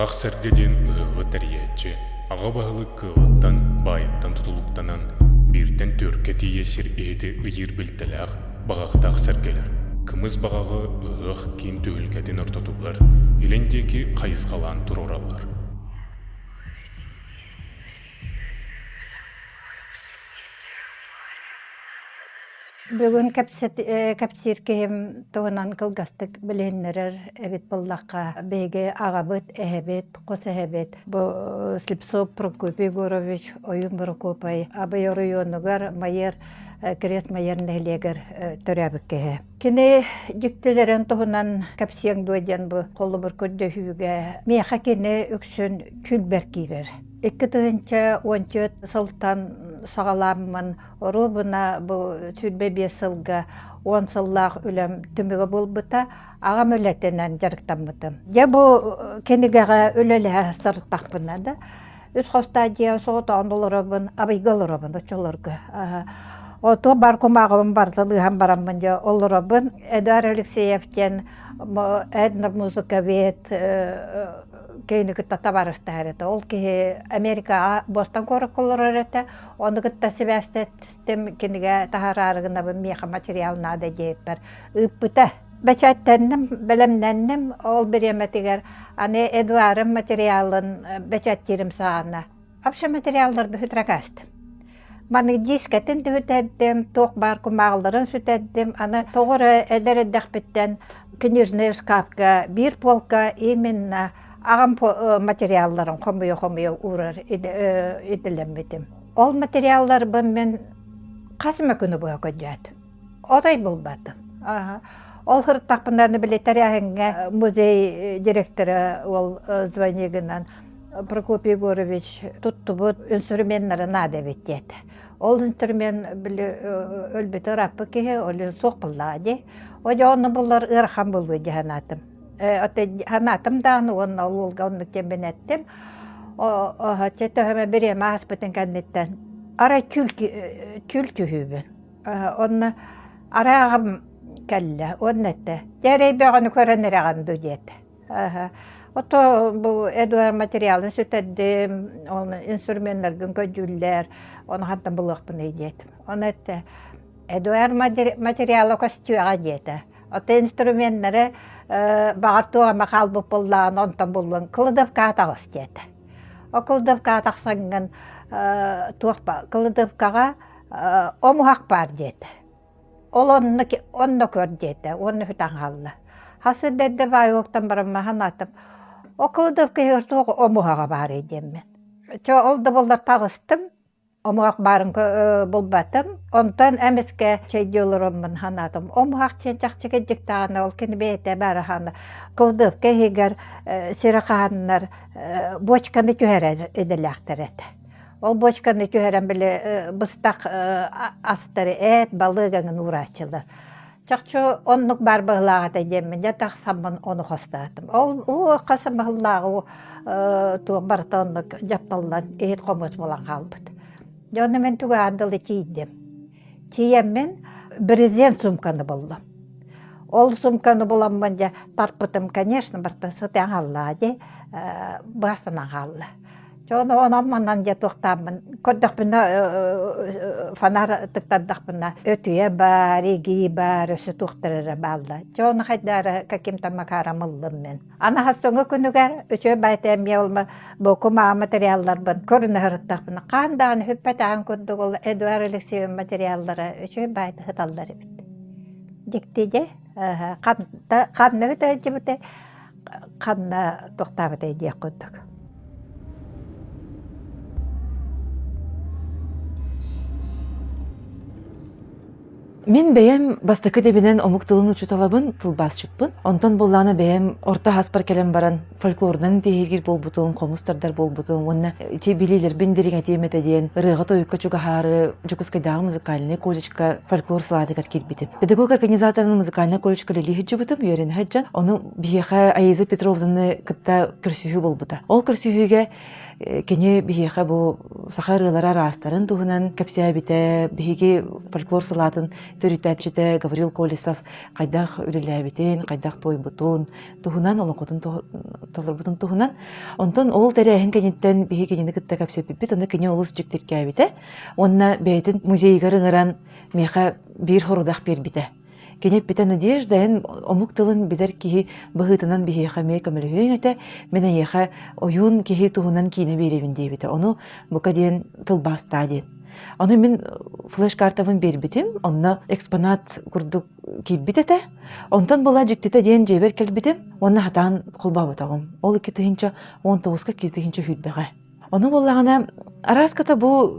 Багақ сәргеден ұғы тәриетші, аға бағылы кығыттан, байыттан тұтылуқтанан, бірден төрке тиесір еті үйір білтіләғ бағақтақ сәргелер. Кымыз бағағы ұғық кейін түйілгеден ұртатуғар, елендекі қайызғалан тұр оралар. Бүгін кәпсиркем тоғынан кылгастык біленнерер әбет боллаққа бейге ағабыт, әбет, қос әбет. Бұл Слепцов Прокопий Горович, ойын Прокопай, абай орыйонығар майер, крест майер нәлегер төрәбікке. Кені жүктелерін тоғынан кәпсияң дуаден бұл қолы бір көдді хүйге меха кені өксін күлбәр кейрер. Екі тұғынша ончет сылтан сағаламын орубына бұл сүрбе бесілгі 10 сыллақ үлім түмігі болбыта ағам өлетенен жарықтан бұтым. Я бұл кенігеға өлелі сырттақ бұнады. Үз қостадия соғыта ондолырабын, абайгалырабын, очылырғы. Ото бар комағым бартылыған барамын де олырабын. Эдуард Алексеевтен әдінір музыка вет кейіні күтті табарыстар еті. Ол кейі Америка бостан көрі қолырыр еті. Оны күтті себәстеттім кенеге тағарарығына бұл меха материалына да дейіп бар. Үппіті. Бәчәттеннім, білімненнім, ол бір еметігер. Аны Эдуард'ın материалын бәчәттерім сағана. Апша материалдар бүхітрак астым. Маны дискетін түхітәддім, тоқ бар күмағыларын сүтәддім. Аны тоғыры әлер әддәқпеттен книжный шкафка, бір полка именно ағам материалларын қомыйы ұрар еділембетім. Ол материаллар бұл мен қасыма күні бұға көдет. Одай бұл бады. Ол ғырттақпынданы біле тарихынға музей директоры ол звонигынан Прокопий Горович тұтты бұд инструментарын адабет деді. Ол инструмент өлбеті раппы кеге, ол соқ бұллады. Ода оны бұллар ұрхан бұлғы де ханатым. Ханатым дағыны оны олға оны тембен әттім. Чәті өме бірем аспытын кәнеттен. Ара күл түйібін. Оны арағым кәлі, оны әтті. Дәрей бәғаны көрінер ағаны деді. Ото бұл Эдуард материалын сүтәддім, инструментлерін көдүллер, оны хаттан бұлықпын едетім. Оны әтті, Эдуард материалы костюаға деді. Ото инструментлері бағартуға мақал бұп боллағын, онтан бұлын қылыдывқа атағыз деді. О қылыдывқа атақсаңын қылыдывқаға омуғақ бар деді. Ол онны көр деді, оны хүтан қалды. Хасы дәді бай оқтан барымма ханатым. O kılıdıp kıyırtığı omuğa var edeyim ben. Ço oldu bullar tağыстım, omuğa barın bulbatım. Ondan emeske şey diyorlarım ben hanadım. Omuğa çençak çekecek tağına ol kini beyte bari hana. Kılıdıp kıyıgar sirakahanlar boçkanı tüherer edilektir et. Ol boçkanı tüheren bile bıstak astarı et balığının uğraşçılar. Çakçı onluk bar bağlağı da yemin, yataqsamın onu hastadım. O qasım bağlağı tuğ bartanlık japallan eğit qomus bolan qalbıdı. Onu men tuğ andalı çiydim. Çiyemmen birizden sumkanı buldum. Ol sumkanı bulamınca tarpıtım, конечно, bartan sıtyan alladı, bağırsana qallı. Onu onammandan ya toxtamın. Koddaqpına fanar tıktardaqpına ötüye bar, egi bar, ösü toxtırırı balda. Onu haydara kakimta makaramıllım men. Ana hassonga günüger, ötüye baytayım ya olma bu kuma materyallar bın. Körünü hırıttaqpına. Qandağını hüppetağın köddük ol Eduard Alexeyev'in materyalları ötüye baytı hıtalları bitti. Diktice, qanna hütü bitti. Qanna toxtabı da diye köddük. Мен бәйем бастакы дебінен омуктылын учуталабын тылбас чыппын. Онтан болланы бәйем орта хаспар келем баран фольклордан тегегер болбутун, комустардар болбутун, онна те билилер бендерин әтемет әден, рыға тойыққа чугахары, Жукускайдағы музыкальный колледжка фольклор сыладыгар келбетім. Педагог организаторының музыкальный колледжка лили хиджибытым, үйерен хаджан, оның бейеха Аиза Петровданы кытта күрсүйі болбута. Ол күрсүйіге кене бихеха бу сахарылара растарын туһунан кепсиабите биһиги фольклор салатын төрүтәчите Гаврил Колесов кайдах үлеләбитен кайдах тойбутун туһунан олокотун толорбутун туһунан онтон ол терәһин кенеттен биһиги гене кытта кепсеппит оны кене олус жиктиркәбите онна бәйтин музейга рыңаран меха бир хорудах бербите кенеп бите надежда эн омук тылын бидер киһи быһытынан биһиэхэ мэй көмөлөһүөҥ мен эйэхэ ойуун киһи туһунан киине биэребин диэбите ону бука диэн тылбаастаа диэн ону мен флеш картабын бербитим онно экспонат курдук киирбитете онтон була жиктите диэн жебер келбитим онна хатаан кулбабытагым ол 1919-ка 19 ону боллагана араската бу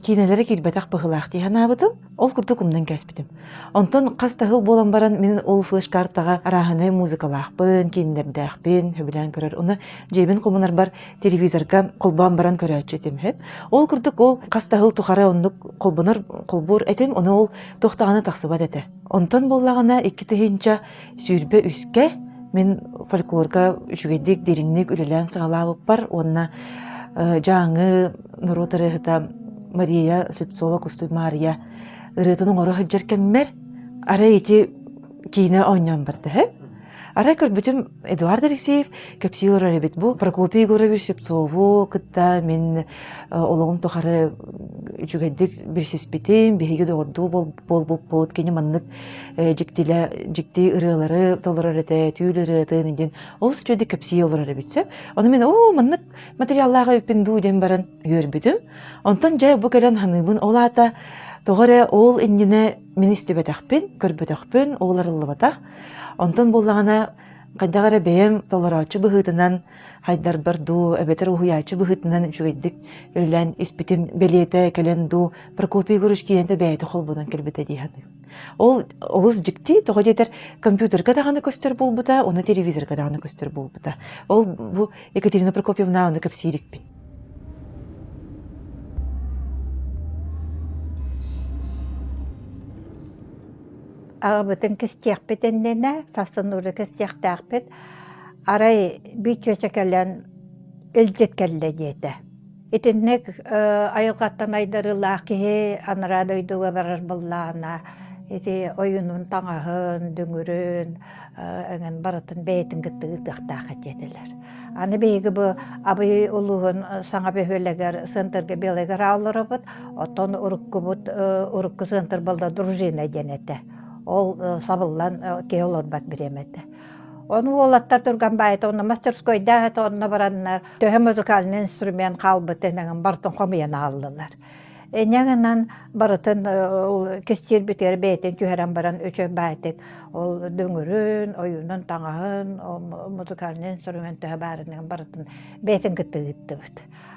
кинелери кирбетак быһылаах тиһанаабытым ол курдук умнан кэспитим онтон кас тахыл болан баран мен ол флеш-картага арааханы музыкалаахпын кинилердэахпин хөбүлээн көрөр уна жебин кумунар бар телевизорга колбаан баран көрөөчү хеп ол курдук ол кас тахыл тухары оннук колбунар колбур этим ону ол тохтаганы тахсыбат эте онтон боллагана 2 сүүрбе үскэ мен фольклорга үчүгэдик дериңник үлэлээн сагалаабып бар онна жаңы нуротарыхыта Мария Слепцова кустой Мария ырытының оры хыджар кеммер арай ити кейіне ойнан барды хеп арай көрбүтүм Эдуард Алексеев кепсилор арабит бу Прокопий Егорович Слепцову кытта мен олоғым тохары үчүгэддик бирсиспитим биһиги доорду болбут кене маннык жикти ырылары толорор эте түүлөр тыынын ол сүчөдик кепсилор арабитсе оны мен маннык материаллага үппинду дем баран үйөрбүтүм онтон жай бу келен ханыбын олата тоғыре ол индине мен истебетахпин көрбөтөхпүн ооларыллыбатах онтон боллагана кайдагара бэйэм толораачы быһыытынан хайдар барду эбетер уһуяачы быһыытынан үчүгэддик өллэн испитим белиэте келен ду Прокопий Егорович киэнте бэйэте холбудан келбете диэханы ол олус жикти тоҕо диэтер компьютерга даганы көстөр булбута оны телевизорга даганы көстөр булбута ол бу Екатерина Прокопьевна оны кепсиирикпин Ağabeyden kestiğpet ennene, sasınurda kestiğpet, aray bir çöçekelen elcet kelle diyete. Etinnek ayılgattan aydarıla ki anara duyduğu verir bullağına, eti oyunun tanağın, düngürün, en baratın beytin gittiği tıhtağıt ediler. Anı beygi bu abı uluğun sana behöleger sıntırga beleger ağları bud, oton urukku sıntır balda drujina denete. Ол сабыллан кеолор бат биремете. Onu olattar turgan bayt, onu мастерскойда онна бараннар, төһө музыкальный инструмент калбыт энеген бартын комуяна алдылар. Энегенен барытын кестер битер бейтен күһәрән баран өчө байтык. Ол дөңөрүн, оюнун таңаһын, музыкальный инструмент төһө барынын барытын бейтен гытты.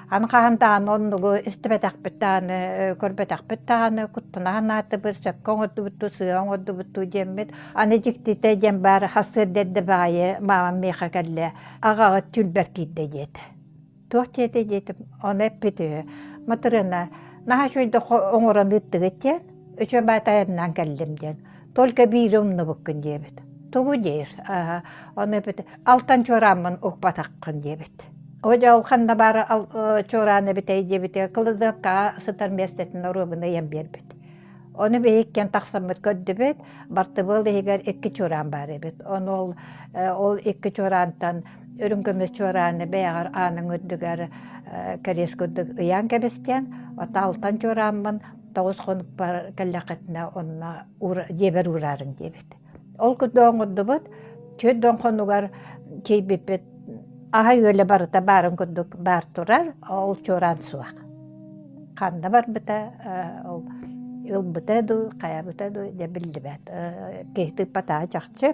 Аны кахантан оннугу истебетакпыттан, көрбетакпыттан, куттунан атыбыз, көңөттүбүттү, сыоңоддубутту жембет. Аны жиктите жем бар хасыр дедде байы, мамам меха келле, агага түлбер кидде жет. Туhtete жетип, оны эппити, матырына, наха чойда оңоран ыттыгыттен, өчө байтайынан келдимден. Только бири умны бүккін жебет. Тугу дейір, оны эппити, алтан чорамын укпатаққын жебет. Оja olxanda bari çorağını biteyce kılıdıp kağa sıtar mesletin orubunu yem berbet. Onu beyikken taksamıt köddübet, bartı bol eğer iki çorağın bari bet. Onu ol iki çorağından örünkümüz çorağını beğer anın öddüger keres köddük ıyan kebesten, ota altan çorağımın toğuz konup bar kellaketine onunla jeber urarın debet. Ol küddoğun öddübet, köddoğun konugar keybepet, aha öyle barıta barın küddük bar turar, ol çorağın suak. Kanda bar bita, ol yıl bita du, kaya bita du, de bildi bet. Kehti patağı çakçı.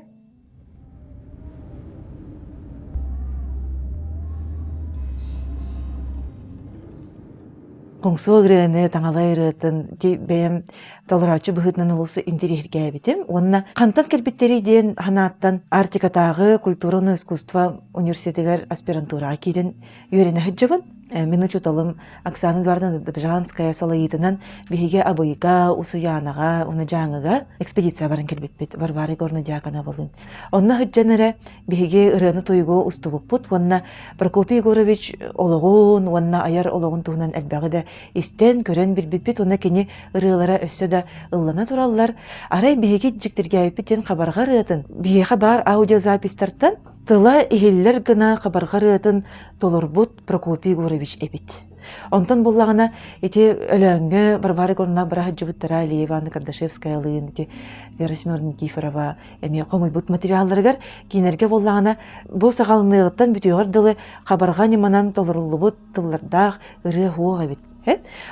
Коңсоо грene таңалайрытын бэм толорачы быһытнан улусу интерьерге битим. Онна кантан келбиттери ден ханааттан Артикатагы культура и искусство университетигер аспирантурага кирен үйренэ хыджабын. Мен учуталым Оксана Эдуардовна Добжанская салаитынан биһиге абыйга, усуянага, уна жаңыга экспедиция барын келбеппит. Варвара Егоровна диакона болын. Онна хыджанара биһиге ырыны тойго устубуппут. Онна Прокопий Егорович ологун, онна аяр ологун туһунан элбәгы да истен көрен билбеппит. Онна кини ырылара өссө да ыллана тураллар. Арай биһиге жиктергәйпитен хабарга рытын. Биһиге бар аудиозапистартан тыла ихиллер гына хабарга рытын толорбут Прокопий Егорович эбит. Онтон буллагына эти өлөңгө Варвара Егоровна бара жыбыттара Алиева, Анна Кардашевская лыын, эти Вера Семеновна Никифорова, эми комуйбут материалларыгар кинерге буллагына бу сагалыныгыттан бүтүгөр дылы хабарга неманан толорулубут тыллардах ыры хуга бит.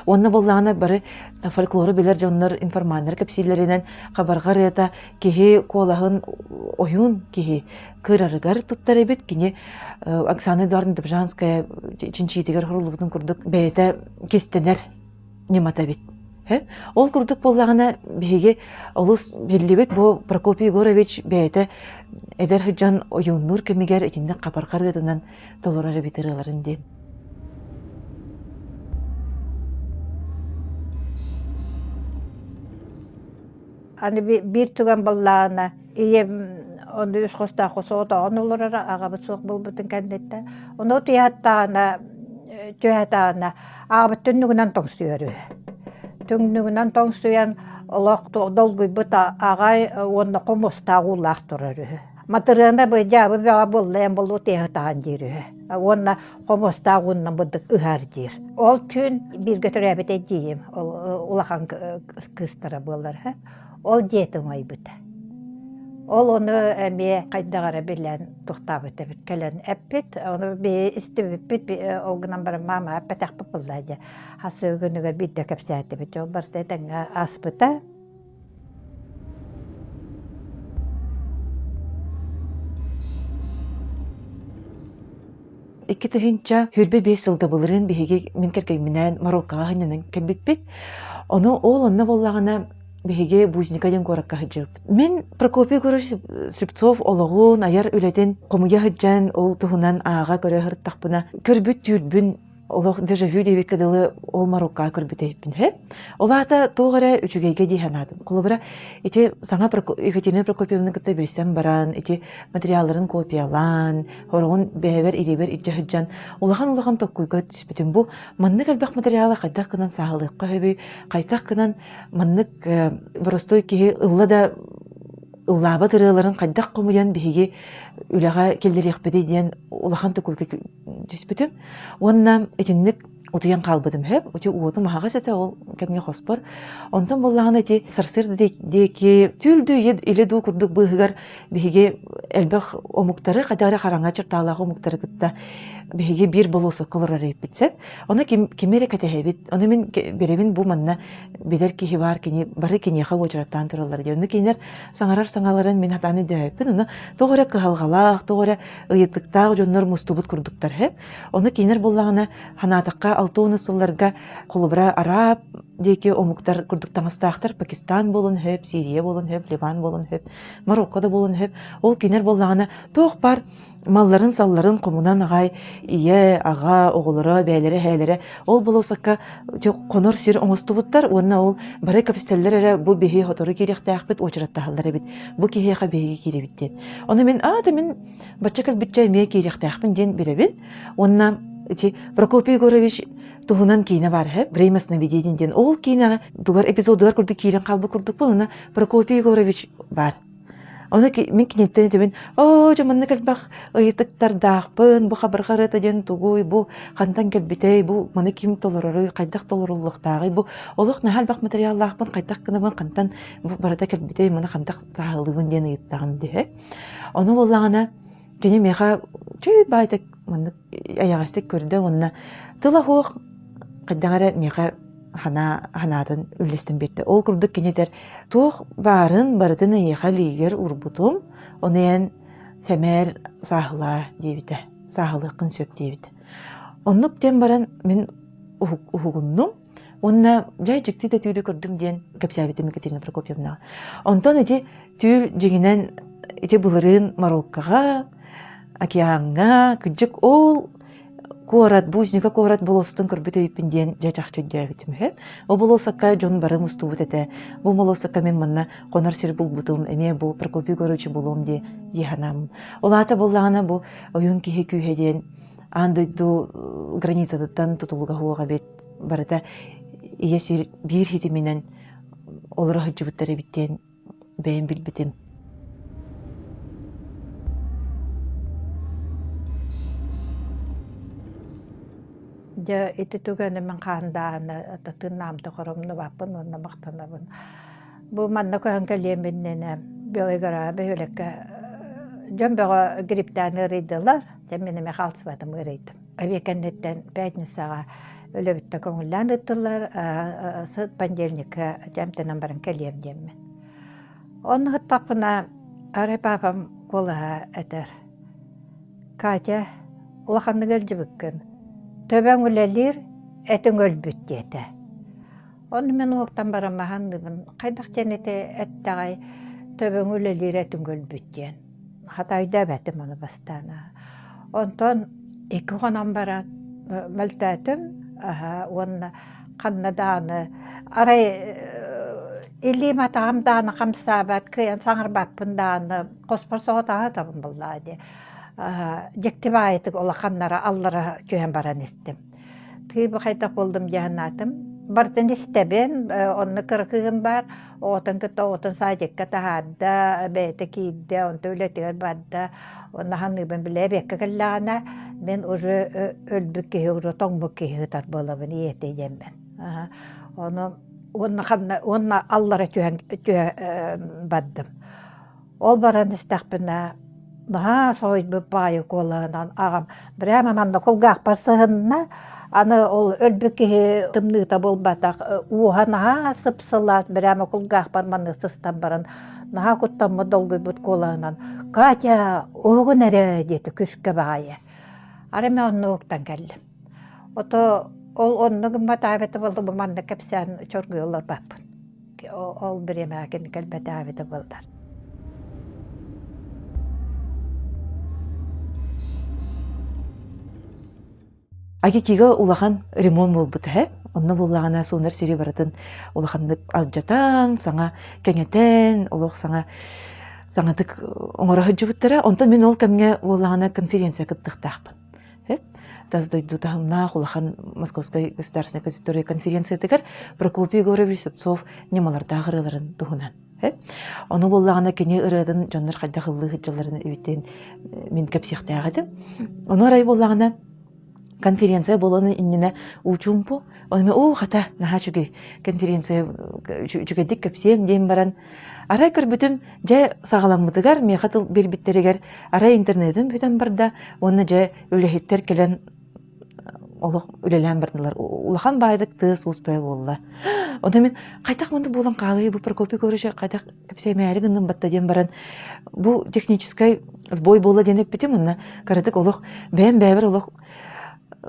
Онна буллагына бары фольклоры билер жоннор информатор кепсиллеринен хабарга рыта кихи колахын оюн кихи кырарыгар туттар бит кини Оксана Эдуардовна Добжанская чинчитигер хурулубутун курдук бейте кестенер немата бит. Ол курдук боллагына биһиге олус биллибит бу Прокопий Егорович бейте эдер хыджан оюннур кемигер этинде хабарга рытынан толорары битерелерин ден. Аны бир туган баллаана onu üç kosta kosoda onlara ağabey soğuk bulbutun kendette. Onu tiyattağına tüyatağına ağabey tünnüğünden tongsuyarı. Tünnüğünden tongsuyan olaq dolguy buta ağay onu komusta ulaq turarı. Matırında bu cevabı ve bullayan bulu tiyatağın diri. Onu komusta undan budak ıhar dir. Ol tün bir götürübet edeyim. Ulaqan kıstıra bullar. Ol diyetim ay buta. Ol onu emeğe kaydağara bilen tuhtap ötebit kelen epit. Onu bir istibit o günden beri mama epit akbı bulladı. Hası günüge bir de kapsaydı bit. Ol barıdan asbıta. İki tühünçe hürbe 5 yılda bulurun bihiге min kerkeminen Marokkağa hınyanın kelbipit. Onu oğlanına bollağına биһиге бузника коракка хыджып. Мен Прокопий Егорович Слепцов ологун аяр үлетен комуя хыджан ол туһунан аага көрө хырттакпына көрбүт түрбүн олох дежавю дебек кадылы ол Марокко көрбүтейпин хе. Олата тоғара үчүгейге диханадым. Колубара эти саңа Екатерина Прокопьевна кытта берсем баран, эти материалларын копиялан, хорогун бэбер иребер итче хыджан. Улахан токкуйга түспүтүн бу маннык албак материалы кайдак кынан сагылыкка хөбүй, кайтак кынан маннык простой кихи ылла да ыллаба тырыларын кайдак комуян биһиги үлага келдерекпеди диен улахан токкуйга түспүтүм. Онна этинник утуян калбыдым хеп, ути уотум ага сете ол кемге хоспор. Онтон боллаган эти сарсыр деки түлдү иле ду курдук быгыгар биһиге элбэх омуктары кадары караңга чыртаалах омуктары кытта биһиге бир болосо колорары битсеп, оны кимере катехебит. Оны мен беребин бу манна бидер кихи бар кини бары кинеха очраттан туралар. Оны кинер саңаларын мен хатаны дөйпин. Оны тогора кыгалгалах, тогора ыйыттыктаг жоннор мустубут курдуктар хеп. Оны кинер боллагана ханатакка алтуны сулларга колубра араб деки омуктар курдуктаңыстаактар Пакистан болун хеп, Сирия болун хеп, Ливан болун хеп, Мароккода болун хеп. Ол кинер боллагана тох бар малларын салларын комунан агай ие ага оголора бәйләре хәләре ол болосакка конор сир оңостубуттар. Онна ол бары капиталлар бу беһи хоторы кирехтәхбит очраттаһаллар бит. Бу кихеха беһи киребит. Оны мен мен бачакал битчай ме кирехтәхбин ден беребин. Онна эти Прокопий Егорович туһунан кине бар хеп, время сновидений ден ол кине дугар эпизоддар курдук кирен калбы курдук булна Прокопий Егорович бар. Оны мен кинеттен дебин, жаманны калбах ыйыттыктардахпын, бу хабарга рыта ден тугуй, бу кантан келбитей, бу маны ким толоророй, кайдак толоруллуктагы, бу олох нахал бак материаллахпын, кайдак кынабын кантан бу барата келбитей, маны кантак сагылыбын ден ыйыттагым дихе. Оны боллагана кене меха чүй байтак маны аягастык көрдө, онна тыла хуак кайдагара меха ханатын үлестен берді. Ол күрдік кенетер тух барын барытын аяға лигер урбутум, онен сәмәр сағыла дейбіті, сағылықын сөп дейбіті. Оннық ден баран мен ұғынным, онна жай жүкті де түйілі көрдім ден кәпсәбетім Екатерина Прокопьевна. Онтон әте түйіл жеңінен әте бұлырын Мароккаға, океанға, күджік ол Куорат, бузника куорат болостун көрбүтө ипинден жачакчы дебитим хеп. О болосакка жон барым устубут эте. Бу болосакка мен манна конор сир булбутум, эме бу Прокопий Горычы булум ди ханам. Олата боллагана бу оюн кихи күйеден андойду границадаттан тутулуга хуага бет барата ия сир бир хитиминен олора хыджыбыттары биттен бэйин билбитим. Я ити түгәне мен каандааны тыннаамды коромну баппын онна мактанабын. Бу манна көһөн кэлиэминнене бөөгара бөөлөккө жомбого гриптаны рыйдылар. Темменеме халсыбатым ырыйдым. Абекеннеттен пятницага өлөбүттө көңүллән ыттылар. Сыт понедельникке жамтенен барын кэлиэм деммен. Оны хыттапына ары папам колаha этер. Катя улаханны гэлжибиккен. Төбәң үлелер, әтің өлбүт деді. Оны мен оқтан барамағандыбын. Қайдақ жәнеті әттағай төбәң үлелер, әтің өлбүт ден. Хатайда бәтім оны бастана. Онтон екі қонан баран мүлтәтім, оны қаннаданы, арай илим атағамданы қамсабат, күйен саңыр баппынданы, қоспар соғытаға табын бұллады. Жектибайытык ола қаннара аллара күйен баран істім. Түйбі қайтақ болдым жағынатым. Бартын істебен, онны кыркығым бар, отын күтті отын садекка тағадда, бәйті кейді, онты өлетігер бадда, онны ханыбын біле бәккі кіллағана, мен уже өлбік кейі, уже тоңбік кейі ғытар болабын, иеті еммен. Онны аллара күйен баддым. Ол баран істақпына, наха сойд бу байы колынан агам бирәм манна колгак парсыгынна аны ол өлбүкке тымныта болбатак ухана сыпсылат бирәм колгак бар манны сыстан баран наха куттамы долгы бут колынан Катя огынары дети күскә байы ареме онны октан келдим ото ол онны гымбатабеті болды бу манна кепсән чоргыйлар баппын ол биреме акен келбетабеті болдар. Аки кига улахан ремонт болбут хеп. Онна буллагана сунар сири баратын улаханнык алжатан, саңа кеңетен, улух саңатык оңора хыджыбыттара. Онтан мен ол кемге буллагана конференция кыттыктакпын. Хеп. Таздойду тахымна улахан Московской государственной консерватория конференция тегер Прокопий Горович Сепцов немаларда гырыларын тугунан. Хеп. Оны буллагана кене ырыдын жоннор кайда хыллы хыджаларын үтен мен кепсехтагадым. Оны рай буллагана конференция боланы иннене учумпу. Онме хата наха чуги конференция чугедик кепсем дем баран. Арай көрбүтүм же сагаламмытыгар мехатыл бербиттеригер арай интернетим бүтөн барда оны же үлехиттер келен олох үлелен бардылар. Улахан байдык тыс успай болла. Онда мен кайтак мынды болан калый бу Прокопий Горычы кайтак кепсемәри гынын батта дем баран. Бу технический сбой болла денеп битим онна карадык олох бәм бәбер олох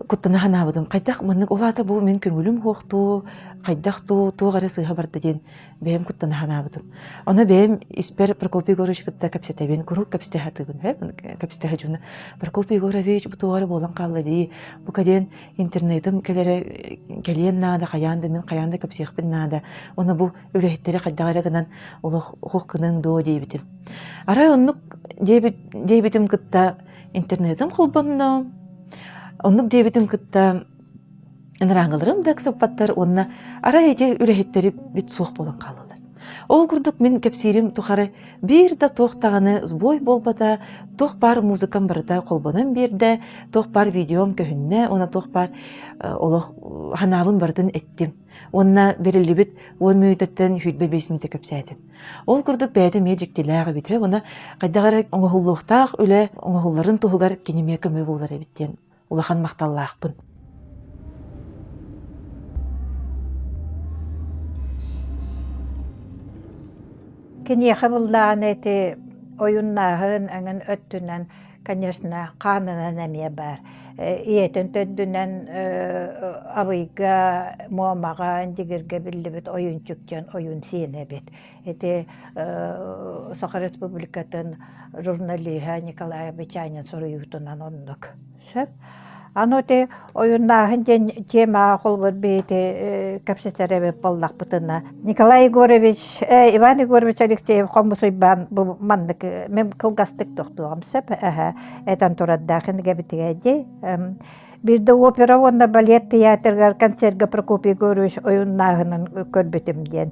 Куттана ханабыдым. Кайдах маннык олата бу мен көңүлүм хокту, кайдахту, тугары сыйга барды ден. Бем куттана ханабыдым. Аны бем испер Прокопий Горычы кытта капсетебен, курук капстехатыбын, капстехажуна. Прокопий Горович бу тугары болан калды ди. Бу каден интернетим келере келен нада каянды мен каянды капсехпин нада. Аны бу үлехеттери кайдагара гынан олох хуккынын до дейбитим. Арай оннук дейбитим кытта интернетим кулбанна. Оннук дебитим кытта энраңылырым да ксаппаттар онна ара эти үлехеттери бит суох болан калылар. Ол курдук мен кепсирим тухары бир да тохтаганы сбой болбата, тох бар музыкам барда колбонам бирде, тох бар видеом көһүнне, она тох бар олох ханабын бардын эттим. Онна берилибит 10 минуттан хүлбе 5 минут кепсәдим. Ол курдук бәйдә медиктиләгә бит, оны кайдагара оңгылыктак үле оңгылларын тухугар кинеме көмө булар биттен. Улахан мақталлақпын. Кенеха буллаан эти ойуннахын аңын өттүнен, конечно, қанына нәме бар. Иетен төддүнен абыйга, муамаға, дегерге білді бит ойын чүктен, ойын сиене бит. Эти Саха Республикатын журналиха Николай Бечанин соруютунан оннук. Сөп. Ано те оюннаахын ден тема холбор бейте капсетеребе боллақ бұтына. Николай Егорович, Иван Егорович Алексеев қомысойбан бұл маннык мен кылгастык тоқтуғам сөп. Этан тураддақын гәбітігәде. Бирде опера, онда балет, театргар, концертга Прокопий Егорович оюннаахынын көрбетімден.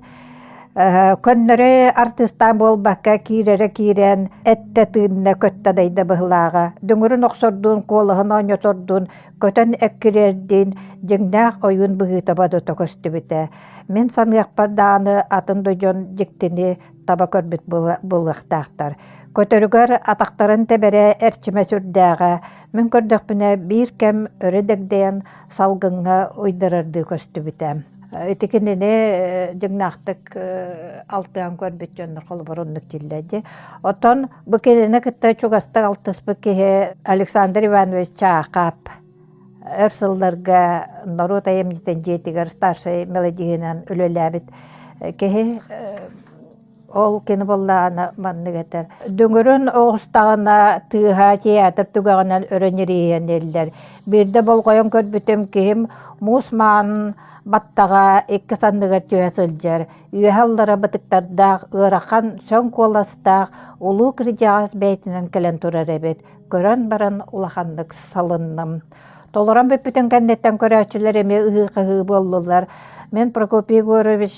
Көннөрі артыстан болбаққа кирен әтті тыынна көтті дайда бұғылаға. Дүңірін оқсордun, қолығын ойносордun, көтін әккірерден жыңнақ ойын бұғы табады тоқысты біті. Мен санғақ бардағаны атын дойжон жіктені таба көрбіт бұлықтақтар. Көтөрігер атақтарын тәбәрі әрчіме сүрдәға. Мен көрдік бұна бір кәм өрідігден салғынға ойдырырды көсті бітім. Этикенене жыңнақтык алтыан көрбет жоннор қолы бороннук тилләде. Отон бу келене кытта чугастык алтыс бекеhe Александр Иванович Чаақап өрсылларга народ аемнитен жетигер старший мелодиянан өлөләбит кеhe ол кені боллағана манныгетер. Дөңөрін оғыстағына тыға театр түгағынан өрөнерейен елдер. Бірде бол қойын көрбетем кем мусман баттаға екі сандығыр түйесілдер. Үйәллара бұтықтардақ, ұраққан сөн қоластақ, ұлу кіржағыз бәйтінен кәлін тұрар әбет. Көрін баран ұлақандық салынным. Толыран бөппітін кәндеттен көрәчілер әме ұғы-қығы болдылар. Мен Прокопий Егорович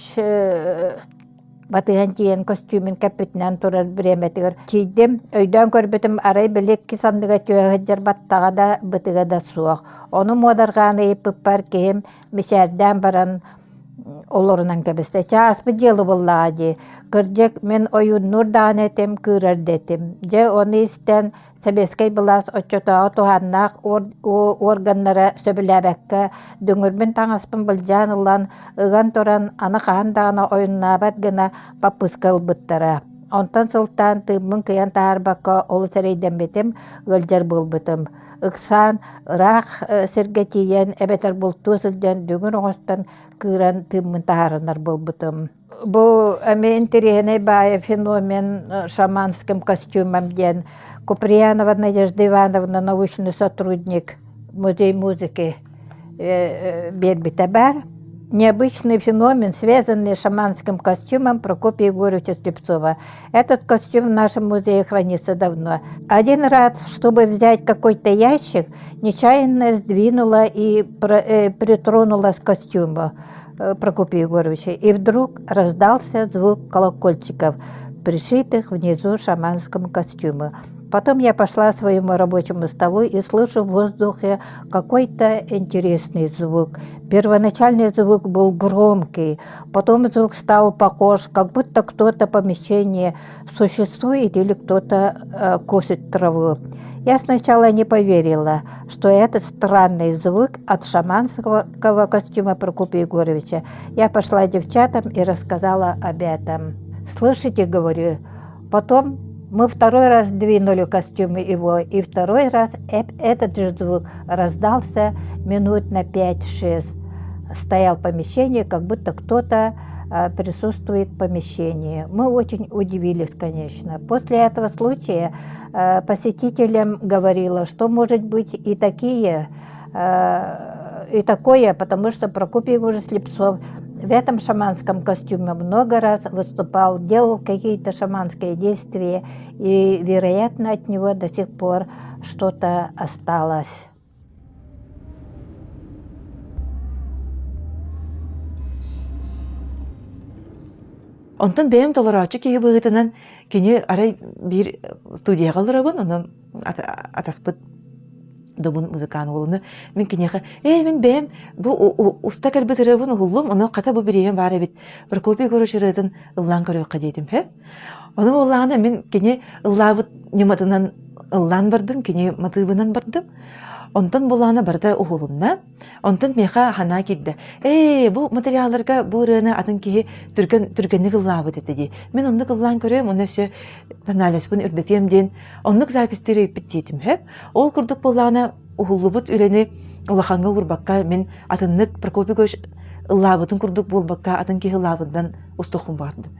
батыған тиен костюмин кәппетінен тұрар біреметігір. Кейдем, өйден көрбетім арай білек ки сандыға түйәғыджар баттаға да бұтыға да суақ. Оны модарғаны епіппар кейім мешәрден баран олорынан кәбісті. Чааспы желі боллағады. Кыржек мен ойын нұрдаған етім, кырардетім. Же оны істен Сәбескай бұлас отчотаға туғаннақ органнары сөбіләбәккі дүңірбін таңаспын білжан ұлан ұған тұран аны қағандағына ойыннабат гына папыскал бұттара. Онтан сылтан тымын киян тағарбаққа олы сәрейден бетім ғылжар бұл бұтым. Ұқсан, ұрақ сіргетейен әбетер бұлту сілден дүңір оғыстан кыран тымын тағарынар бұл бұтым. Бұл әме интерегіне бай феномен шаманским костюмом ден. Куприянова Надежда Ивановна, научный сотрудник музея музыки Бербита-Бар. Необычный феномен, связанный с шаманским костюмом Прокопия Егоровича Слепцова. Этот костюм в нашем музее хранится давно. Один раз, чтобы взять какой-то ящик, нечаянно сдвинула и притронулась к костюму Прокопия Егоровича. И вдруг раздался звук колокольчиков, пришитых внизу шаманскому костюму. Потом я пошла к своему рабочему столу и слышу в воздухе какой-то интересный звук. Первоначальный звук был громкий, потом звук стал похож, как будто кто-то в помещении существует или кто-то косит траву. Я сначала не поверила, что этот странный звук от шаманского костюма Прокопия Егоровича. Я пошла к девчатам и рассказала об этом. «Слышите, — говорю, — потом мы второй раз двинули костюмы его, и второй раз этот же звук раздался минут на 5-6. Стоял в помещении, как будто кто-то присутствует в помещении. Мы очень удивились, конечно. После этого случая посетителям говорила, что может быть и такое, потому что Прокопий Егорович Слепцов в этом шаманском костюме много раз выступал, делал какие-то шаманские действия, и, вероятно, от него до сих пор что-то осталось». Онтан бәйім толырачы кеге бұғытынан кені арай бір студияға лырабын, оны атаспыт добун музыканы олыны. Мен кенеға, мен бәйім бұл уста кәлбет ырабын ұлым, оны қата бұл бірейен бар әбет. Прокопий Егорович ыратын ұллан көріққа дейдім. Оны олағына мен кене ұллабыт нематынан ұллан бардым, кене матыбынан бардым. Онтан боланы барда уғылымна, онтан меха хана келді. Бұл материалларға бұл ұрыны атын кейі түргенні ғыллабы деді. Мен онды ғыллан көрем, оны өсі таналеспін үрдетем ден, онлық запистері біттетім. Ол күрдік боланы уғылыбыт үрені улаханға ұрбаққа мен атынлық Прокопий Егорович ыллаабытын курдук болбакка атын киһи ыллаабындан устухун бардым.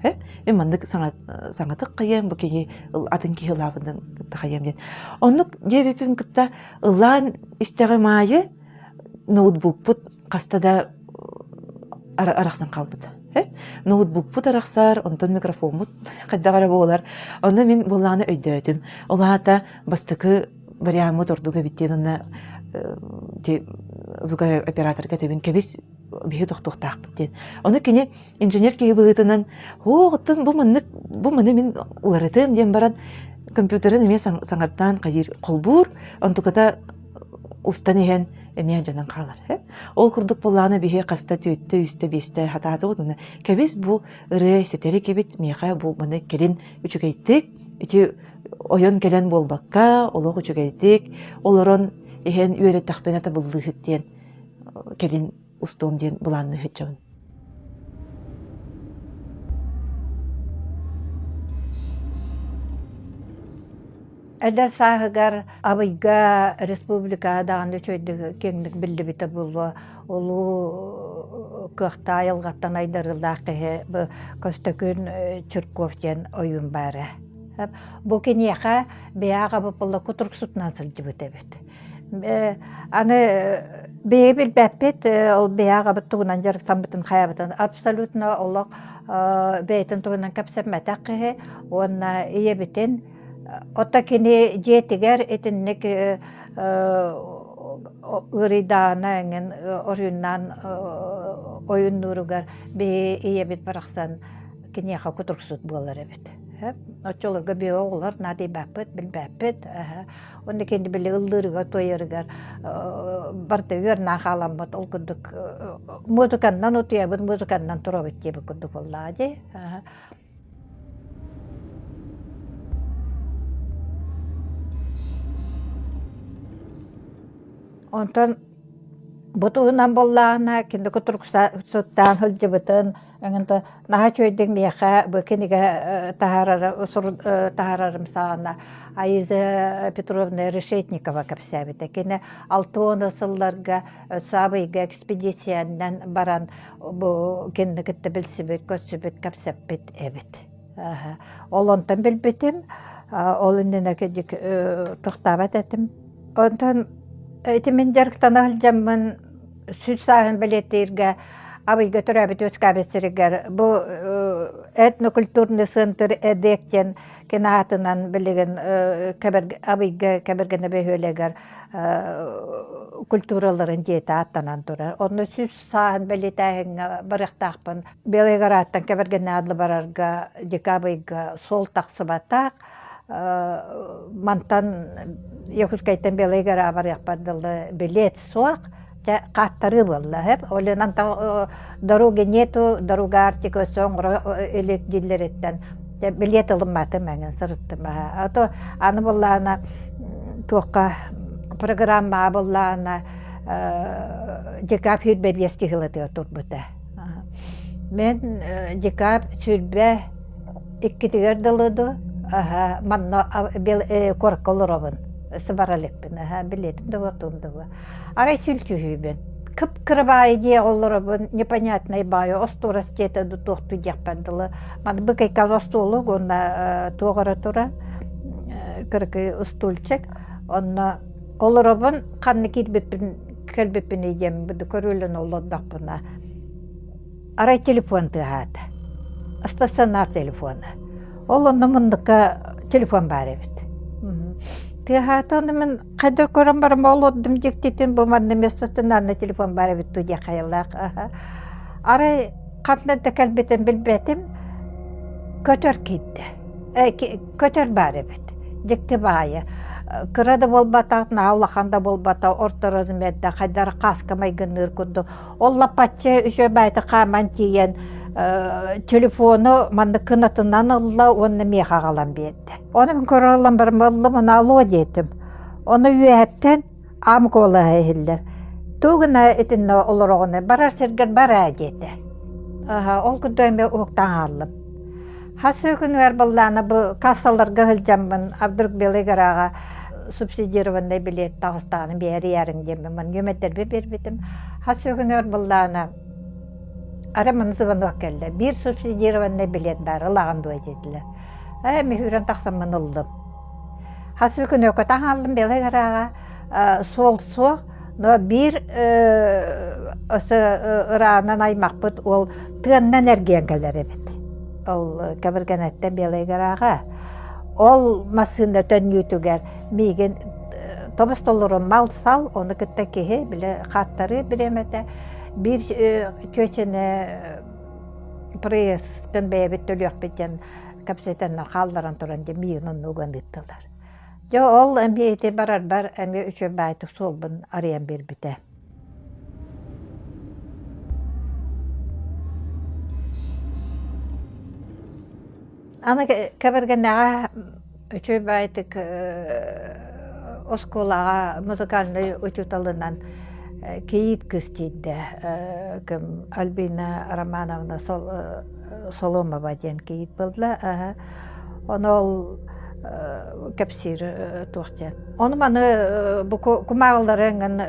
Мен мандык саңатык кайым бу киһи атын киһи ыллаабындан кайым ден. Оннук дебепим кытта ыллаан истеге майы ноутбукпут кастада араксан калбыт. Ноутбукпут араксар, онтон микрофонмут кайдагара болар. Онда мен булланы өйдөтүм. Олаата бастыкы вариамут ордуга биттен те звуковой операторга тебин кебис бихи тохтохтаак биттен. Оны кини инженер киги быгытынан оттон бу маны мен уларытым дем баран компьютерин эме саңартан кайыр колбур, онтуката устан иһен эмиэн жанан калар. Ол курдук булланы бихи каста төттө үстө бесте хатааты болуна. Кебис бу ыры сетери кебит меха бу маны келин үчүгейтик, ити ойон келен болбакка, олог үчүгейтик, олорон иһен үөрэ тахпената буллыхыттен келин устом ден буланны хычын. Эдер саһыгар абыйга республика даганы чөйдү кеңдик билди бите булу олу кыхта айылгаттан айдарылдаакы бу Көстөкүн Чурков ден оюн бары. Бу кинеха бияга бупулла кутурксутнан сылжыбытебит. Аны бейбил бәппет ол бияга буттугунан жарыктан бутун хаябытын абсолютно олог бейтин тугунан капсапматакы онна иебитин Ота кини жетигер этинник ырыдаана энген орюннан оюннуругар бе иебит бараксан кинеха кутурксут болар эбит. Очолорга бе оглар нади баппет билбаппет. Онда кенди биле ылдырыга тоярыгар бартыгер нахаламбат ол кудук музыкандан утуябыт музыкандан туробит жеби кудук боллаади. Онтон бутуунан боллаана кинде кутурксуттан хылжыбытын аңында наха чөйдең меха быкениге тахарарым саана Аиза Петровна Решетникова капсабыта кине 60 сылларга сабыйга экспедицияндан баран бу кинде китте билсибит көсүбүт капсаппит эбит. Олонтан билбитим, ол индене кедик тохтабат этим. Онтон Этимен жарктан алжаммын сүт сағын билеттерге абыйга төрәбит өскәбестерегер бу этнокультурный центр эдектен кинаатынан билеген абыйга кабергене бөһөлегер культураларын жете аттанан тура. Оны сүт сағын билетәһен барыктакпын белегараттан кабергене адлы барарга декабыйга сол тақсыбатак мантан Якускайтан белегер абар яппадылы билет суак каттары болла хеп оленан дороги нету дорога артика соңра элек диллереттен билет алынматы менен сырыттым ато аны боллана тока программа боллана декап хүрбе бестигилете турбута мен декап сүрбе иккитигер дылыды манна корколоровын сыбаралеппин билетим да ватумдыгы арай сүлчүхүбүн кып-кырбай дие олоробун непонятный баю остурас жете тохту жакпандылы ман быкайкал остулу онна тогора тура кыркы устульчик онна олоробун канны кирбеппин келбеппин идем буду көрүлөн олоддакпына арай телефон тыгат стационар телефоны ол онна мындыкка телефон бар эбит Тыгатаны мен кайдар көрөм барам олоддум жектетин бу манна местастынарна телефон бар эбит туя кайылак арай катнада келбетен билбетим көтөр китти көтөр бар эбит жекте бая кырада болбата наулаханда болбата орторозу медда кайдар каскамай гыныр куду ол лапатчы үшө байты каман тиен телефону манны кынатынан алла оны меха калам бетти. Оны мен көрө алам бар маллы мына алуу детим. Оны үйөттен амкола хейлер. Тугуна этин олорогоны барар сергер бара дети. Ол күдөйме уктан алып. Хасыгын вер балланы бу кассаларга хылжаммын Абдырк Белегарага субсидированный билет Дагыстанын бери ярың деме мен юметтер бербетим. Хасыгын вер балланы Арамын звонок келді. Bir субсидированный билет бар, ылаған дуай деділер. Мехурен тақсамын ылдым. Хасы күн өкөтан алдым беле қараға сол соқ, но bir осы ыранан аймақ бұд, ол тығыннан әрген кәлері бет. Ол кәбіргенеттен беле қараға. Ол масында төн үйтігер, мейген тобыс толырын мал сал, оны күтті кеге, біле қаттары біремеді. Bir köçene preskın beyabit tölüyak biten kapsetenler kaldıran turan diye miyonun ugan ettiler. Jo ol emiyeti barar emiye üçü baytık solbun arayan bir bite. Ana kabarganağa üçü baytık oskolağa muzikalny uçutalınan Кейт күстейді, кім Альбина Романовна Соломова ден кейт болдыла. Оны ол кәпсир тоқтен. Оны маны күмағыларыңын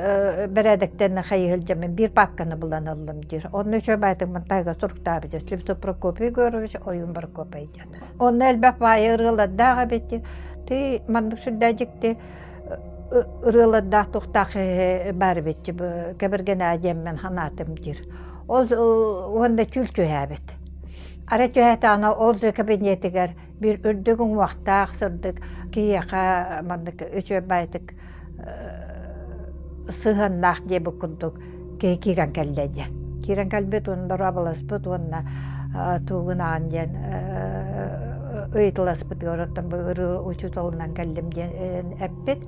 бәрәдіктен қайығыл жамын бір папканы бұлан алым дер. Оны үші байтың мұнтайға сұрықта бідер. Слепсо Прокопий Горович, ойын Прокопий ден. Оны әлбәп байы ұрғыладдағы беттер. Ты мандық сүрдәжікті ырыладда тухтахы бар бетчи кеберген адеммен ханатым дир. Ол онда күлтү хабет. Ара төһәт ана ол кабинетигер бир үрдүгүн вакта аксырдык кияка мандык өчө байтык сыгыннак деп кундук кирен келледе. Кирен келбет онда рабалас бут онна тугунан ден ыйтлас бут гораттан быр учуталынан келдим ден эппет.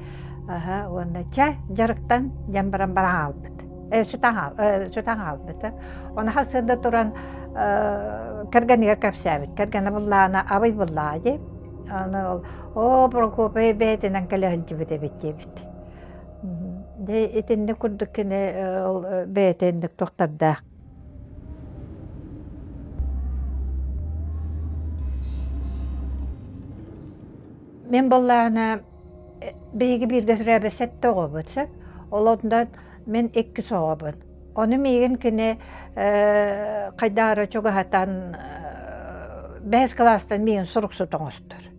Онда ча жарыктан жамбаран албыт. Sütan албыт. Оны хасында туран кырганга капсабыт. Кыргана буллана абай буллади. Аны о Прокопий бетинен келехилчи бит. Де этинде курдуккене бетиндик токтарда. Мен буллана бейги bir götürebe sette oğubutsak, olandan men iki soğubun. Onu meygen kine kaydara çok hatan 5 klastan meygen suruk su toğustur.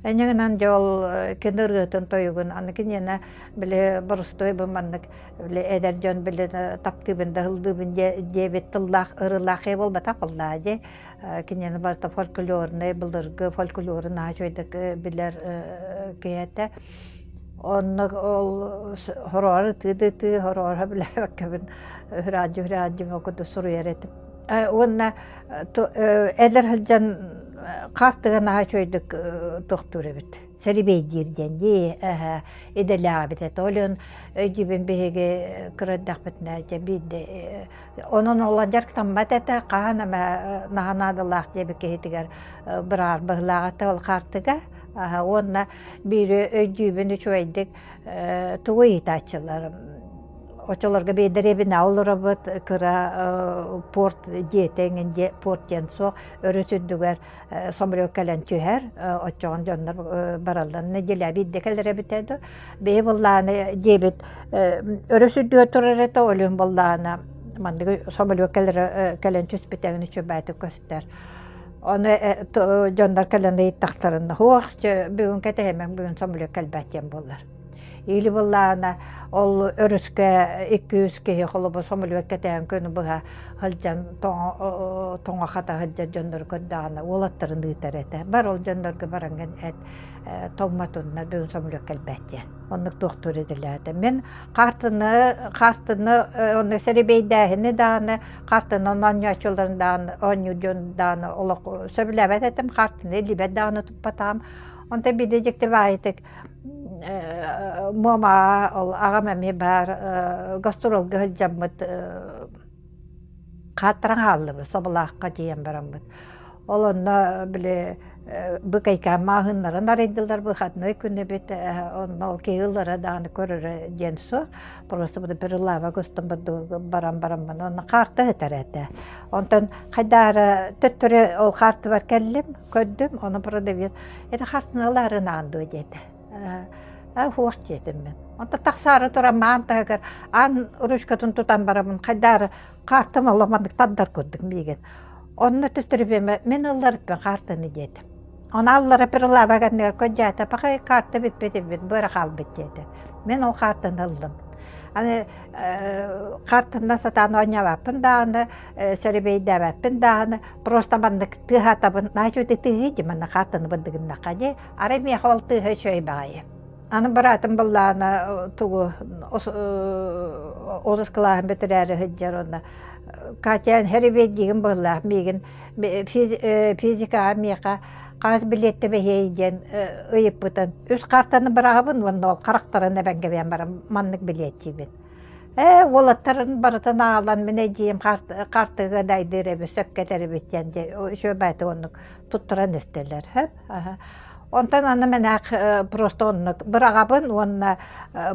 Enyeğinden jol kene ırgıtın toyugun, anı kinena bile barustoy bumanlık, bile ederjon bile taptıbında hıldыбын jebet tıllah, ırıllah ebol bata kılladı. Kinena barta folklorunu, bıldırgı folklorunu açıydık biler kıyete. Onu horarı tı horarı bile bakabın hıracı okudu soruyor ettim. Ona eder hılcan kartığına açıydık doktor evet. Seribey dirden diye edeler et. Olun öcübün bege kırdak bitnece bir de onun olacak tambat ete kahana nahanadılar diye bir kehitiger birer bıhlağıta ol kartıga. Ona bir öcübün üçüydük tuğuyit açılarım. Oçolarga beyderebine olurabıt kıra port diyetengin port jenso örüsüddüger somryok kalen tüher oçoğun jonlar baraldan ne jela biddekelere bitedi. Bey bollağını jebit örüsüddüge turareta olun bollağına mandıgı somryok kalen tüs bitengini çöbäti köster. Onu jonlar kalende ittaktarında hoğ bugün kete hemen bugün somryok kelbätjen bollar. İli bollağına ol örüske 200 kehe kolubu somulvekketeğen könü buha hılcan toğa hata hılcan jondor köddağına olatların dıtar ete. Bar ol jondorga barangan et tommatunna bugün somulvekkel bätjen. Onluk doktor ediladi. Men kartını onu seribeydähini dağını kartını ondan yaşçıların dağını onyu dağını olak söbülevet ettim kartını elibet dağını tutpatam. Onta bilecekti vahitik Mama ağam emi bar gastrol gıhılcamıd katran hallı sobalaqqa diyen baramıd. Olonna bile bıkaykan mahınlara naraydılar bu hatnoy günü bit onna keyıllara dağını körüre jensu. Prosto bu perlava gustum bu baram onna kartı eterete. Ondan kaydara töttüre ol kartı var kellim köddüm onu burada bir. Ete kartını alarını andı dedi. Хуак жетим мен. Онта тақсары туран маан тагар ан ручкатын тутан барамын кайдары картым аламандык таддар көрдүк миген. Онны төстөрүбеме мен ылларыппен картаны жетим. Она аллара пирла баганнер көжата пакай карты битпетим бит бара калбыт жети. Мен ол картаны алдым. Аны картында сатан ойнабаппын даганы, сәребейдәбәппін даганы, просто мандык тыхатабын, начуты тыхиди манна картаны бындыгында кади, ары мех ол тыхы чөй багайы. Аны баратын болланы тугу олыс кылаһын бетерәре хыджар онна. Катян хәребейдигин болла, меген физика меха каз билетте бехейден ыйып бутан. Үз картаны барабын, онна ол карактарын бәнгәбән барам, маннык билеттибин. Олаттарын барытын ағалан мен әдейім қартыға дайдыры сөпкетері беттенде, шө бәті онық тұттыран істелер. Онтан аны мен просто онық бір ағабын, онына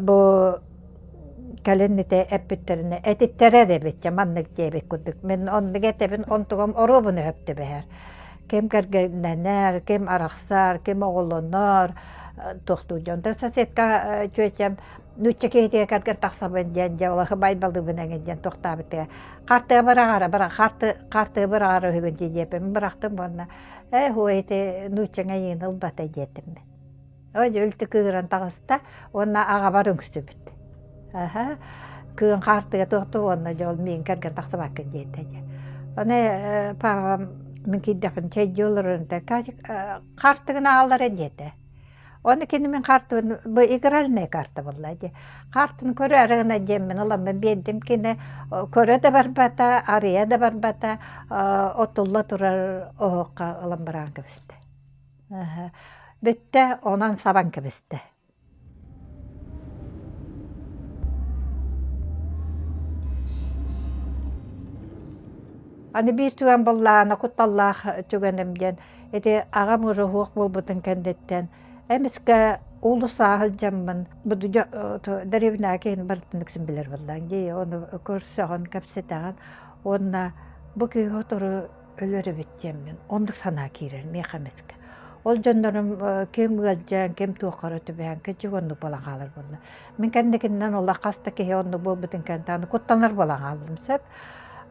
бұл кәліннеті әппеттеріне әтеттері ребетте, маннық дейбек күдік. Мен онны кетебін, онтығым орубыны өпті бәр. Кем кәргенләнер, кем арақсар, кем оғылынар, тоқту жонда соседка чөйтем, Нүтче кейтеге кәрген тақсабын ден, жауылығы байбалды бүнәген ден тоқтабыты. Қарты бірағары, қарты бірағары өгін жедепім, бірақтым бұнна. Хуайты нүтчеңе ең ұлбата жетім. Өйді үлті күйірін тағыста, онна аға бар үңісті біт. Күйін қартыға тоқты, онна жол мен кәрген тақсабақын жетеді. Оны пағам мен кейдіқін чәй жолырында қартығын ағалары деді. Оны кені мен қартын, бұл игральная карта болады. Қартын көрі арығына жемін, оламын бендім кені көрі де бар бата, ария да бар бата, отулла тұрар оғыққа олам баран кібісті. Бүтті, онан сабан кібісті. Аны бір түген боллағына құтталлақ түгенімден, еті ағам ұжы хуық бол бұтын кәндеттен, Әміске ұлы сағыл жаммын, бұды дәревіне әкейін бардын үксін білер болдан. Оны көрсіған, кәпсетаған, онына бұл күйі отыры өлері бітчеммен, ондық сана кейрер, меқ әміске. Ол жондарым кем ғалжан, кем туақары түбән, кәчік онды болан қалыр болды. Мен кәндекінден ола қаста кей онды бол бұтын кәнтаны құттаныр болан қалдым сөп.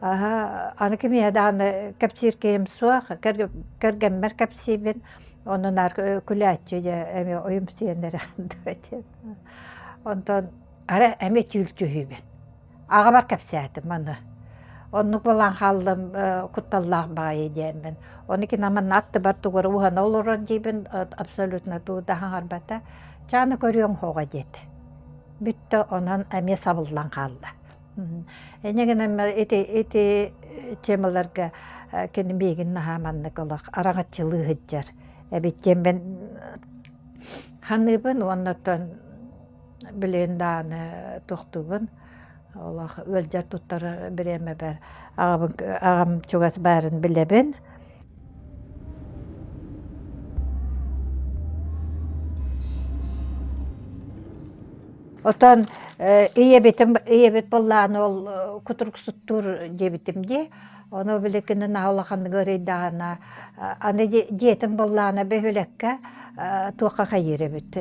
Аны кеме ядағаны кәпсер кейім суақ, кәргенмер кәпсейбен, Onun külətçiyə əmi oyum siyənləri andı. Ondan ara əmi tültühübən. Ağa var kəpsədim onu. Onu bulan qaldım, kuttallah bağı edəyəm ben. Onu ki naman attı bar tuğuru uğan olur deyibən, absolutna tuğdahan arbata. Çanı görüyon hoğa dedi. Büttü onun əmi sabıllan qaldı. Enegin əmi eti çemalarga kendi begin nahamanlık olaq, arağatçılığı hıccar. Әбеттен ben ханыбын, оннаттан білен дағаны тоқтубын. Олақ өлжар тұттары біреме бәр. Ағам чуғасы бәрін білебін. Отан иебет болланы ол кутурксуттур дебитимде. Onu bilekinin ağlaqanı görüydağına, anı jetim bollağına behülekka tuğqa kayır ebit.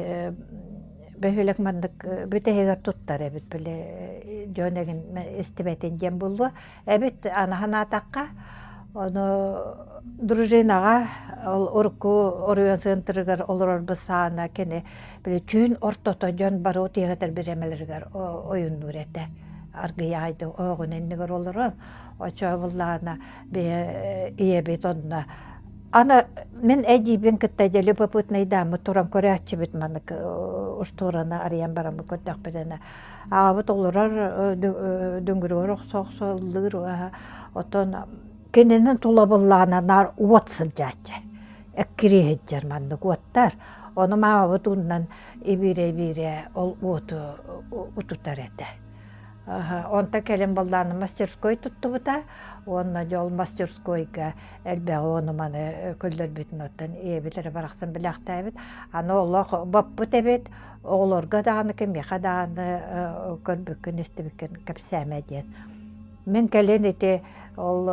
Behülek mandık büteheger tuttar ebit, bile jönegin istibetin jem buldu. Ebit anahana ataqqa, onu drujinağa, orku, oryon sığıntırıgar olur bısağına, kene bile tüyn ortoto jön baro teğeter biremelerger oyun nurete. Argıyaydı, oğun enniger olur. Oça bullağına iyi bit onunla. Ana men ejibin kıttaydı löpöpütney damı turan körəççi bitmanık usturana arayan baramı kötək bedene. Ağabıt olurar döngürür soğsolur. Oton keninin tula bullağına nar uvatsıl jaçı. Ekkiri heccar mandık uvattar. Onu mağabıt ondan ibire ol ututar ete. Онта келем болланы мастерской tuttu buta. Onna жол мастерскойга элбе оны маны көлдөр бүтүн оттан эбилер бараксан билактайбыт. Аны олох баппыт эбет. Оглорга даганы кемеха даганы көрбүккөн эстебиккен капсамаден. Мен келен эте ол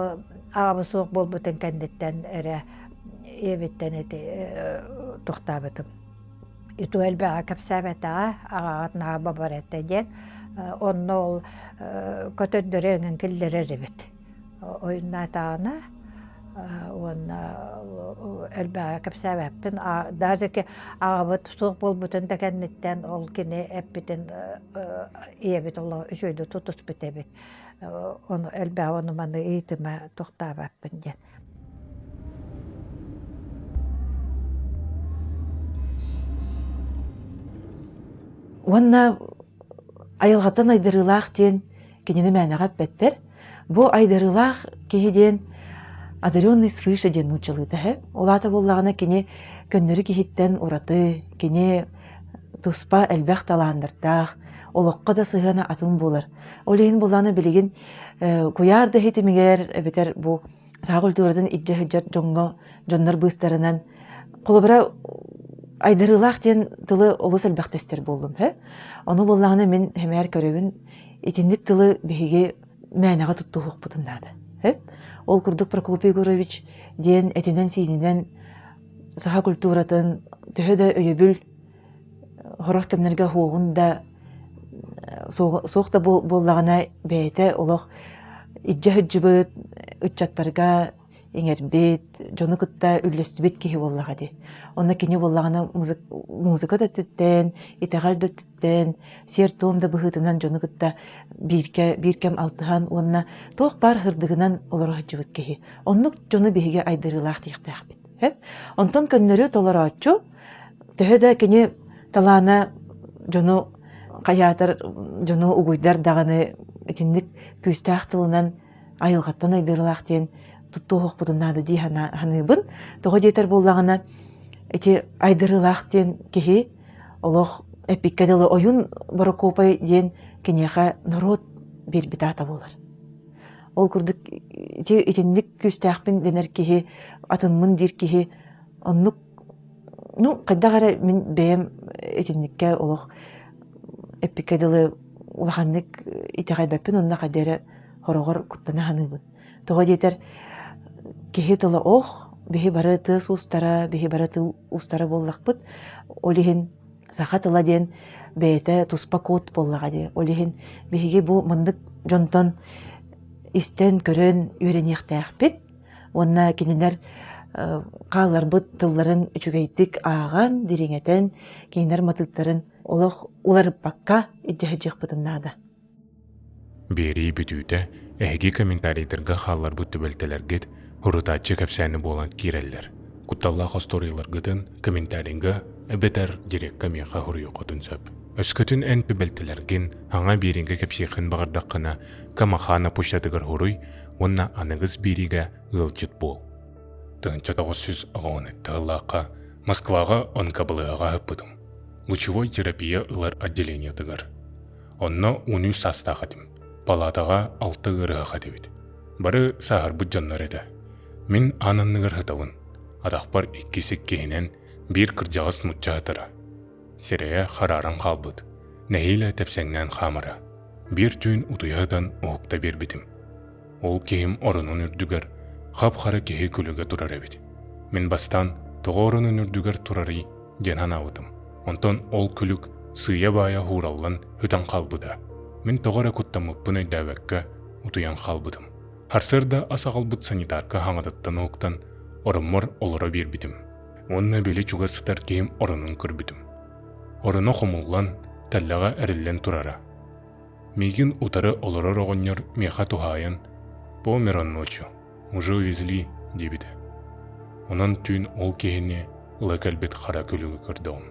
агабы сук болбутун кандеттен эре эбеттен эте токтабытым. Итүэл бәға кәпсәбәтәға ағағатнаға бабаретті ден, онны ол көтөддөреңін кілдері ребет. Ойынна тағына, онна әлбәға кәпсәбәппін, даже ке ағабыт суық болбутын тәкәннеттен ол кені әппітін иебет олы үшөйді тұтыс бітебет. Әлбәға оны маны ийтіме тоқтабәппін ден. Уанна айылғаттан айдырылақ ден кенені мәнағап бәттер. Бу айдырылақ кехеден одаренный свыше ден учылыды. Олата боллағына кене көннері кехеттен ораты, кене туспа әлбәқ таландырдақ, олыққа да сығана атын болар. Олейін болағына білеген көярды хетімігер бетер бу сағыл түрдің иджа-хиджар жоннар бұстарынан қолыбыра айдырылақ ден тылы олыс әлбәқтестер болдым. Оны болағына мен хәмәр көрөбін етіндік тылы бейге мәнәға тұтты хуқ бұтындады. Ол күрдік Прокопий Егорович ден әтінен сейінен саха культуратын түхі да өйебіл хорақ кемнерге хуғын да соқта болағына бәйті олық иджа-хиджібіт үтчаттарға еңербет, жоны күтті үллестібет кейі болаға де. Онна кене болағына музыка да түттен, итағал да түттен, сер тоом да бұғытынан жоны күтті биркем алтыған, онна тоқ бар хырдығынан оларға жібіт кейі. Оннық жоны бейге айдырылақ дейқтіғ бет. Онтон көннері толары атчу, түхі да кене талана жоны қаятыр, жоны угуйдар дағаны етіндік күстәқ тылынан айылғаттан айдырылақ дейін туттуғық бұдынады дей ханыбын. Тоғы дейтер болағына әте айдырылақ ден кеге олық әпиккәділі ойын Прокопий ден кенеға народ бербіт ата болар. Ол күрдік етіндік күстәқпін денер кеге атынмын дер кеге оннық қайдағары мен бәйім етіндікке олық әпиккәділі улағанлық итеғай бәппін онна қадері хорағыр күттіні ханыбын. Тоғы дейтер кеге тылы оқ, бейі бары тыс ұстара, бейі бары тыл ұстара боллақпыт, олеген сақа тыла ден бәйті тұспа код боллаға де. Олеген бейге бұл мындық жонтон істен көрін үйренектәқ бет, онна кенелер қалар бұт тылларын үчігейттік аған, дереңетен, кенелер матыктарын олар баққа иджа-хиджақ бұтыннады. Бери бүтүүтэ эһиги комментарийдерге халлар бу төбөлтелергет хурутачы кепсәне болан киреллер. Кутталла хосторийларгытын комментарийга эбетер дирекка меха хуруйокотун сөп. Өскөтүн эн төбөлтелерген аңа биринге кепсихэн багардаккына камахана пуштатыгар хуруй, онна аныгыз бириге ылчыт бол. Тынча 910 Москвага онкабылыга хөппүдүм. Лучевой терапия ылар отделение тыгар. Онно уну састахатым. Палатаға 6 ғырыға қатебет. Бары сағар бұд жаннар еді. Мен ананныгар хытауын. Адақпар иккесік кейінен бір кіржағыз мұтча хытыра. Серея хараран қалбыд. Нәхейлі тәпсәңнен қамыра. Бір түйін ұтыядан ұқта бербетім. Ол кейім орынын үрдігер, қап-қары кейі күліге тұрар әбет. Мен бастан тұғы орынын үрдігер тұрары денан ауытым. Онтон ол күлік сыя бая хураулан хүтан қалбыда. Мен тоғара күттамыппын өйдәвәккә ұтыян қалбыдым. Харсырда асағалбыт санитарка хаңадаттан оқтан орынмыр олыра бербітім. Онна белі чуға сытар кейім орынын көрбітім. Орыны құмыллан тәлләға әріллен тұрара. Мейгін ұтары олыра роғынер меха тухайын по меран ночу, уже увезли дебіді. Онан түйін ол кейіне ләкәлбет қара күлігі көрдіғым.